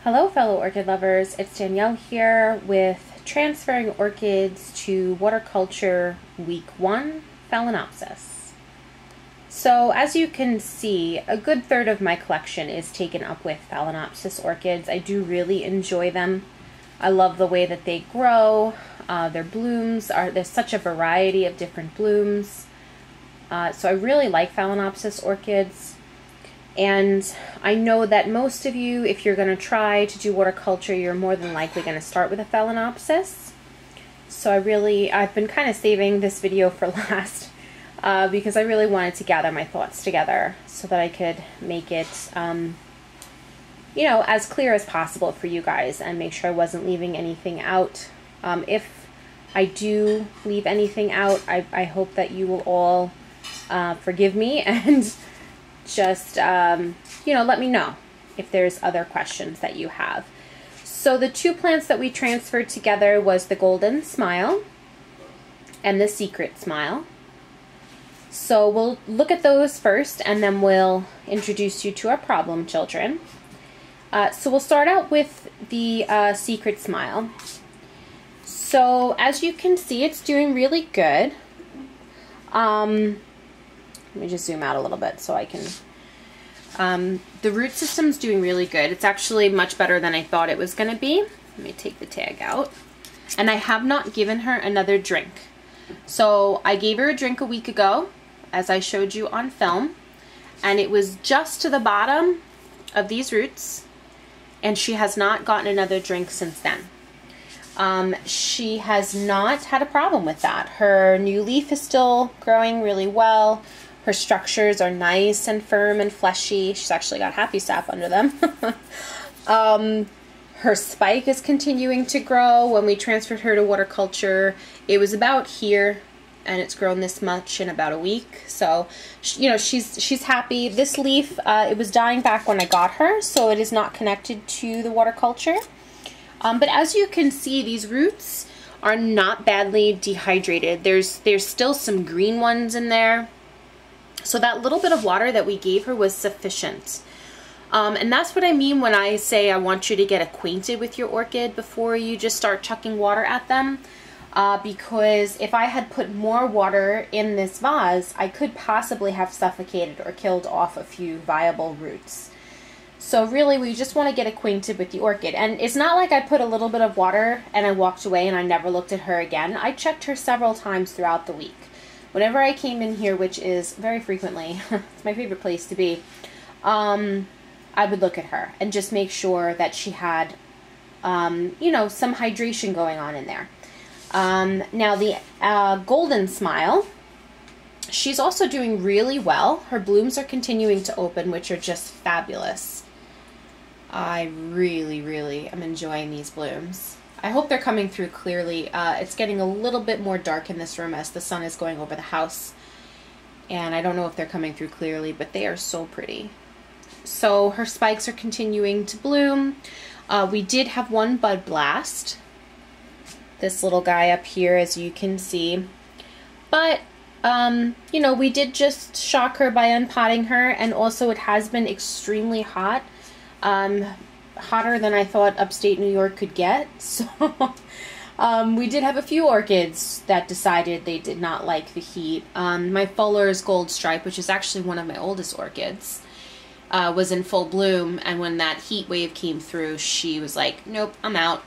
Hello fellow orchid lovers, it's Danielle here with Transferring Orchids to Waterculture Week 1, Phalaenopsis. So as you can see, a good third of my collection is taken up with Phalaenopsis orchids. I do really enjoy them. I love the way that they grow. Their blooms there's such a variety of different blooms. So I really like Phalaenopsis orchids. And I know that most of you, if you're going to try to do waterculture, you're more than likely going to start with a Phalaenopsis. So I've been kind of saving this video for last because I really wanted to gather my thoughts together so that I could make it, you know, as clear as possible for you guys and make sure I wasn't leaving anything out. If I do leave anything out, I hope that you will all forgive me and just, you know, let me know if there's other questions that you have. So the two plants that we transferred together was the Golden Smile and the Secret Smile. So we'll look at those first and then we'll introduce you to our problem children. So we'll start out with the Secret Smile. So as you can see, it's doing really good. Let me just zoom out a little bit so I can... the root system's doing really good. It's actually much better than I thought it was going to be. Let me take the tag out. And I have not given her another drink. So I gave her a drink a week ago, as I showed you on film. And it was just to the bottom of these roots. And she has not gotten another drink since then. She has not had a problem with that. Her new leaf is still growing really well. Her structures are nice and firm and fleshy. She's actually got happy sap under them. Her spike is continuing to grow. When we transferred her to waterculture, it was about here, and it's grown this much in about a week. So, you know, she's happy. This leaf, it was dying back when I got her, so it is not connected to the waterculture. But as you can see, these roots are not badly dehydrated. There's still some green ones in there. So that little bit of water that we gave her was sufficient. And that's what I mean when I say I want you to get acquainted with your orchid before you just start chucking water at them. Because if I had put more water in this vase, I could possibly have suffocated or killed off a few viable roots. So really, we just want to get acquainted with the orchid. And it's not like I put a little bit of water and I walked away and I never looked at her again. I checked her several times throughout the week. Whenever I came in here, which is very frequently, it's my favorite place to be, I would look at her and just make sure that she had, you know, some hydration going on in there. Now the Golden Smile, she's also doing really well. Her blooms are continuing to open, which are just fabulous. I really am enjoying these blooms. I hope they're coming through clearly. It's getting a little bit more dark in this room as the sun is going over the house. And I don't know if they're coming through clearly, but they are so pretty. So her spikes are continuing to bloom. We did have one bud blast. This little guy up here, as you can see. But, you know, we did just shock her by unpotting her. And also it has been extremely hot. Hotter than I thought upstate New York could get. So we did have a few orchids that decided they did not like the heat. My Fuller's Gold Stripe, which is actually one of my oldest orchids, was in full bloom, and when that heat wave came through, she was like, nope, I'm out.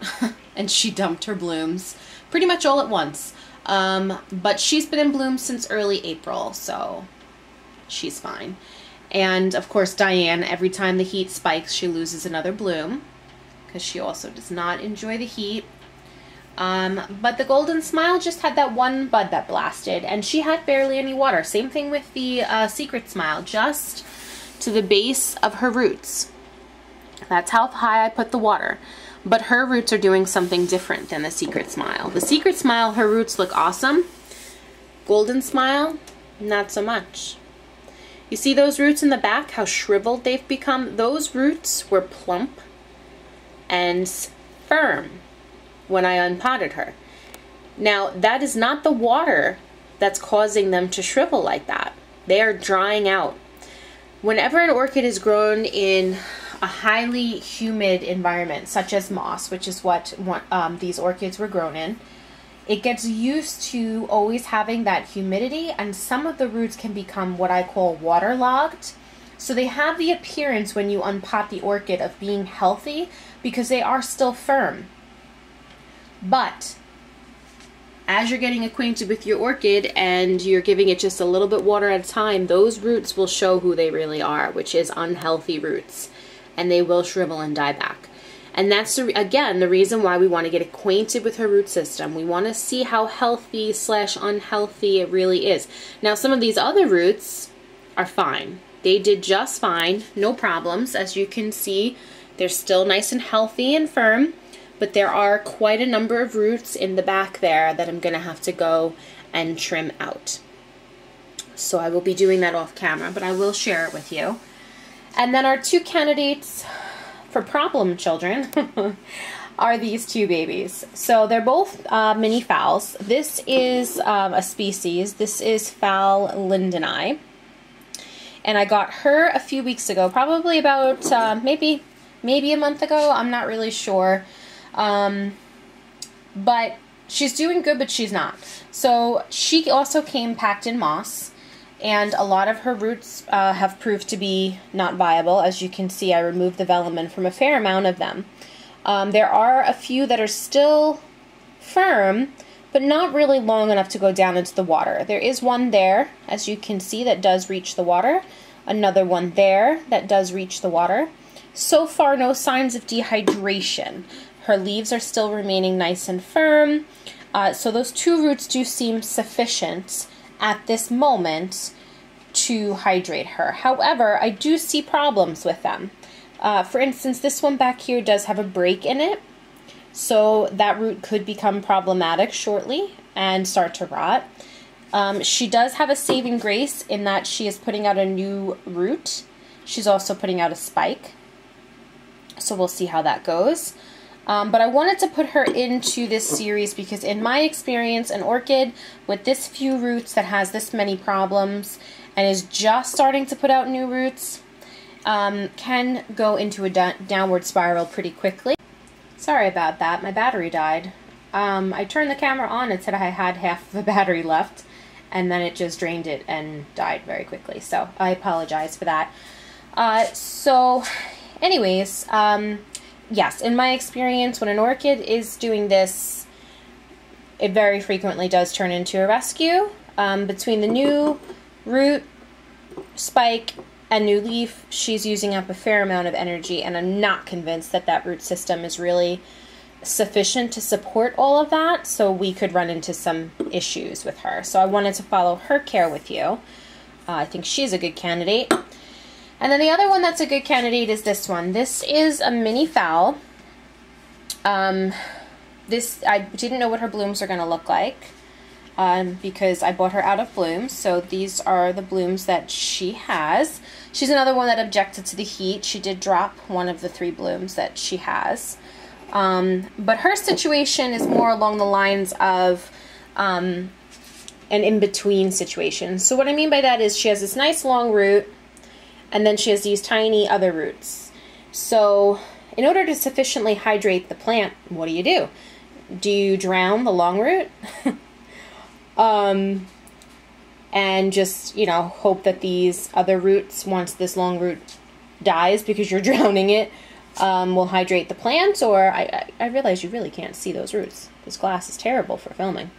And she dumped her blooms pretty much all at once. But she's been in bloom since early April, so she's fine. And of course, Diane, every time the heat spikes, she loses another bloom because she also does not enjoy the heat. But the Golden Smile just had that one bud that blasted, and she had barely any water. Same thing with the Secret Smile, just to the base of her roots. That's how high I put the water. But her roots are doing something different than the Secret Smile. The Secret Smile, her roots look awesome. Golden Smile, not so much. You see those roots in the back, how shriveled they've become? Those roots were plump and firm when I unpotted her. Now, that is not the water that's causing them to shrivel like that. They are drying out. Whenever an orchid is grown in a highly humid environment, such as moss, which is what these orchids were grown in, it gets used to always having that humidity, and some of the roots can become what I call waterlogged. So they have the appearance when you unpot the orchid of being healthy because they are still firm. But as you're getting acquainted with your orchid and you're giving it just a little bit water at a time, those roots will show who they really are, which is unhealthy roots, and they will shrivel and die back. And that's, again, the reason why we want to get acquainted with her root system. We want to see how healthy / unhealthy it really is. Now, some of these other roots are fine. They did just fine, no problems. As you can see, they're still nice and healthy and firm, but there are quite a number of roots in the back there that I'm going to have to go and trim out. So I will be doing that off camera, but I will share it with you. And then our two candidates for problem children are these two babies. So they're both mini Phals. This is a species. This is Phal lindenii. And I got her a few weeks ago, probably about maybe a month ago. I'm not really sure. But she's doing good, but she's not. So she also came packed in moss, and a lot of her roots have proved to be not viable. As you can see, I removed the velamen from a fair amount of them. There are a few that are still firm, but not really long enough to go down into the water. There is one there, as you can see, that does reach the water. Another one there that does reach the water. So far, no signs of dehydration. Her leaves are still remaining nice and firm. So those two roots do seem sufficient at this moment to hydrate her. However, I do see problems with them. For instance, this one back here does have a break in it. So that root could become problematic shortly and start to rot. She does have a saving grace in that she is putting out a new root. She's also putting out a spike. So we'll see how that goes. But I wanted to put her into this series because in my experience, an orchid with this few roots that has this many problems and is just starting to put out new roots can go into a downward spiral pretty quickly. Sorry about that, my battery died. I turned the camera on and said I had half the battery left, and then it just drained it and died very quickly, so I apologize for that. Anyways, yes, in my experience, when an orchid is doing this, it very frequently does turn into a rescue. Between the new root, spike, and new leaf, she's using up a fair amount of energy, and I'm not convinced that that root system is really sufficient to support all of that, so we could run into some issues with her. So I wanted to follow her care with you. I think she's a good candidate. And then the other one that's a good candidate is this one. This is a mini Phal. I didn't know what her blooms are going to look like because I bought her out of blooms. So these are the blooms that she has. She's another one that objected to the heat. She did drop one of the 3 blooms that she has. But her situation is more along the lines of an in-between situation. So what I mean by that is she has this nice long root, and then she has these tiny other roots. So in order to sufficiently hydrate the plant, what do? Do you drown the long root? And just, you know, hope that these other roots, once this long root dies because you're drowning it, will hydrate the plant? Or I realize you really can't see those roots. This glass is terrible for filming.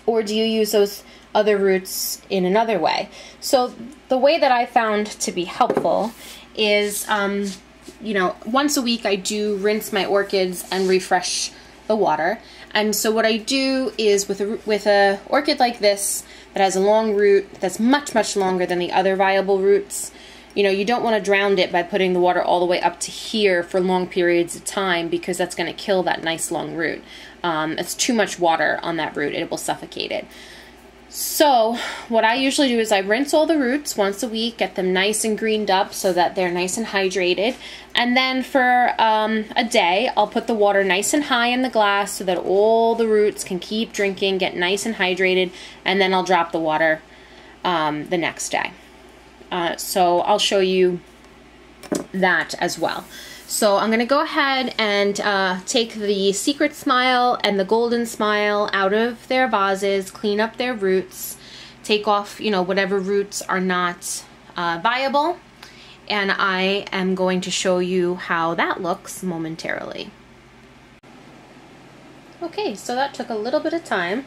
Or do you use those other roots in another way? So the way that I found to be helpful is, you know, once a week I do rinse my orchids and refresh the water. And so what I do is with a orchid like this that has a long root that's much, much longer than the other viable roots, you know, you don't want to drown it by putting the water all the way up to here for long periods of time, because that's going to kill that nice long root. It's too much water on that root. It will suffocate it. So what I usually do is I rinse all the roots once a week, get them nice and greened up so that they're nice and hydrated. And then for a day, I'll put the water nice and high in the glass so that all the roots can keep drinking, get nice and hydrated, and then I'll drop the water the next day. So I'll show you that as well. So I'm going to go ahead and take the Secret Smile and the Golden Smile out of their vases, clean up their roots, take off, you know, whatever roots are not viable, and I am going to show you how that looks momentarily. Okay, so that took a little bit of time,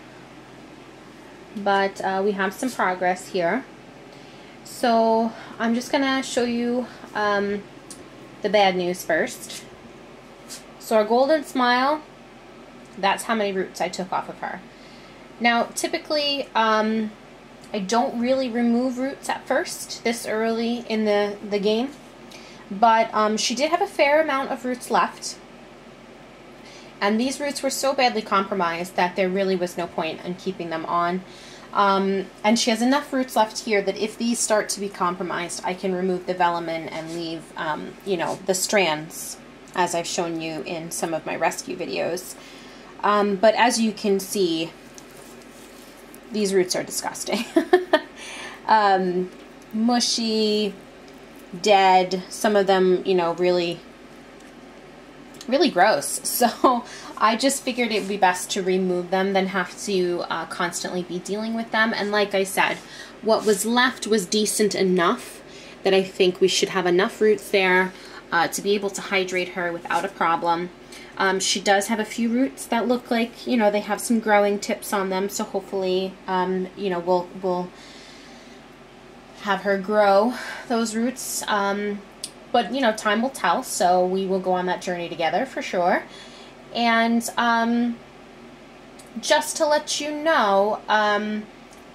but we have some progress here. So I'm just going to show you the bad news first. So our Golden Smile, that's how many roots I took off of her. Now typically I don't really remove roots at first this early in the game, but she did have a fair amount of roots left, and these roots were so badly compromised that there really was no point in keeping them on. And she has enough roots left here that if these start to be compromised, I can remove the velamen and leave, you know, the strands, as I've shown you in some of my rescue videos. But as you can see, these roots are disgusting. Mushy, dead, some of them, you know, really gross. So I just figured it would be best to remove them than have to constantly be dealing with them. And like I said, what was left was decent enough that I think we should have enough roots there to be able to hydrate her without a problem. She does have a few roots that look like, you know, they have some growing tips on them, so hopefully, you know, we'll have her grow those roots. But, you know, time will tell, so we will go on that journey together for sure. And just to let you know, I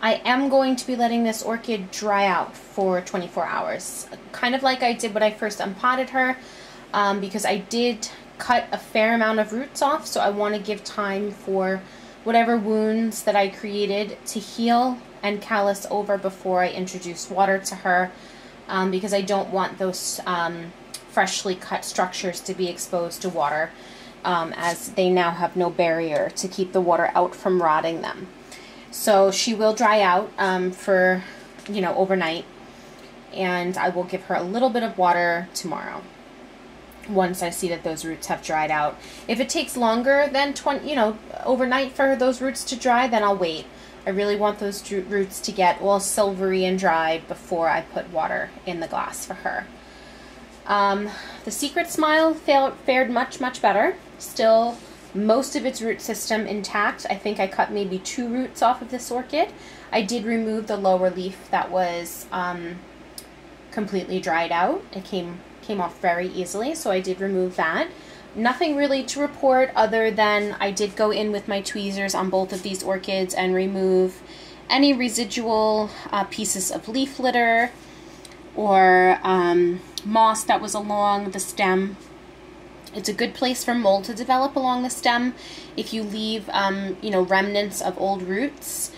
am going to be letting this orchid dry out for 24 hours. Kind of like I did when I first unpotted her, because I did cut a fair amount of roots off, so I want to give time for whatever wounds that I created to heal and callus over before I introduce water to her. Because I don't want those freshly cut structures to be exposed to water, as they now have no barrier to keep the water out from rotting them. So she will dry out for, you know, overnight, and I will give her a little bit of water tomorrow once I see that those roots have dried out. If it takes longer than overnight for those roots to dry, then I'll wait. I really want those roots to get all silvery and dry before I put water in the glass for her. The Secret Smile fared much better. Still, most of its root system intact. I think I cut maybe 2 roots off of this orchid. I did remove the lower leaf that was completely dried out. It came off very easily, so I did remove that. Nothing really to report other than I did go in with my tweezers on both of these orchids and remove any residual pieces of leaf litter or moss that was along the stem. It's a good place for mold to develop along the stem. If you leave you know, remnants of old roots,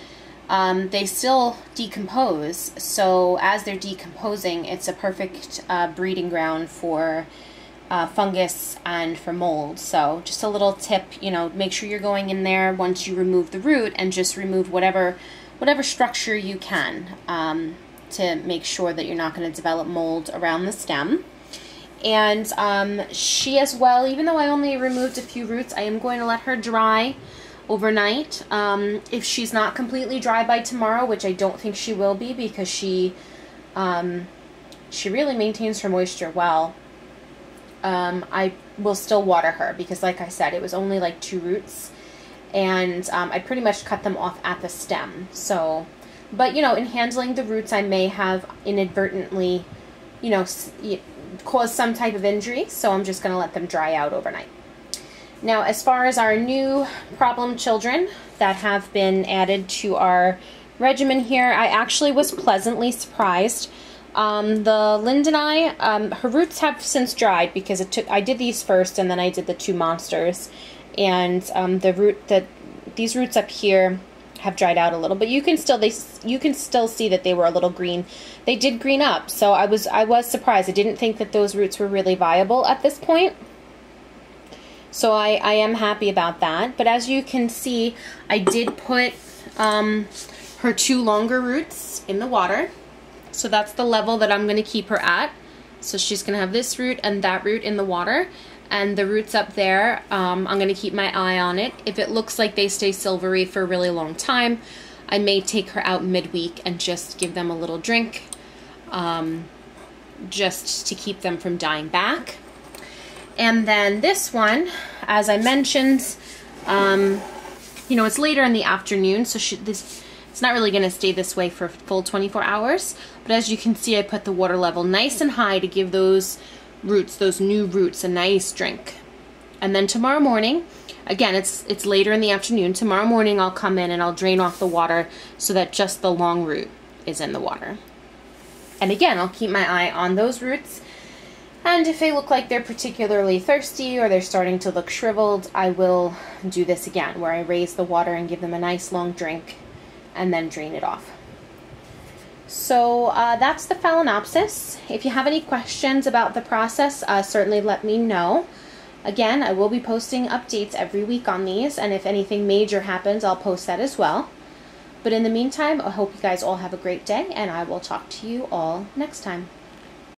they still decompose. So as they're decomposing, it's a perfect breeding ground for fungus and for mold. So just a little tip, you know, make sure you're going in there once you remove the root and just remove whatever structure you can to make sure that you're not going to develop mold around the stem. And she as well, even though I only removed a few roots, I am going to let her dry overnight. If she's not completely dry by tomorrow, which I don't think she will be, because she really maintains her moisture well, I will still water her, because like I said, it was only like 2 roots, and I pretty much cut them off at the stem. So, but you know, in handling the roots, I may have inadvertently, you know, caused some type of injury, so I'm just going to let them dry out overnight. Now, as far as our new problem children that have been added to our regimen here, I actually was pleasantly surprised. The lindenii, her roots have since dried, because I did these first and then I did the 2 monsters, and these roots up here have dried out a little, but you can still see that they were a little green. They did green up, so I was surprised. I didn't think that those roots were really viable at this point. So I am happy about that. But as you can see, I did put her 2 longer roots in the water. So that's the level that I'm going to keep her at. So she's gonna have this root and that root in the water, and the roots up there, I'm gonna keep my eye on it. If it looks like they stay silvery for a really long time, I may take her out midweek and just give them a little drink, just to keep them from dying back. And then this one, as I mentioned, you know, it's later in the afternoon, so it's not really going to stay this way for a full 24 hours. But as you can see, I put the water level nice and high to give those roots, those new roots, a nice drink. And then tomorrow morning, again, it's later in the afternoon, tomorrow morning I'll come in and I'll drain off the water so that just the long root is in the water. And again, I'll keep my eye on those roots. And if they look like they're particularly thirsty or they're starting to look shriveled, I will do this again, where I raise the water and give them a nice long drink and then drain it off. So that's the Phalaenopsis. If you have any questions about the process, certainly let me know. Again, I will be posting updates every week on these, and if anything major happens, I'll post that as well. But in the meantime, I hope you guys all have a great day, and I will talk to you all next time.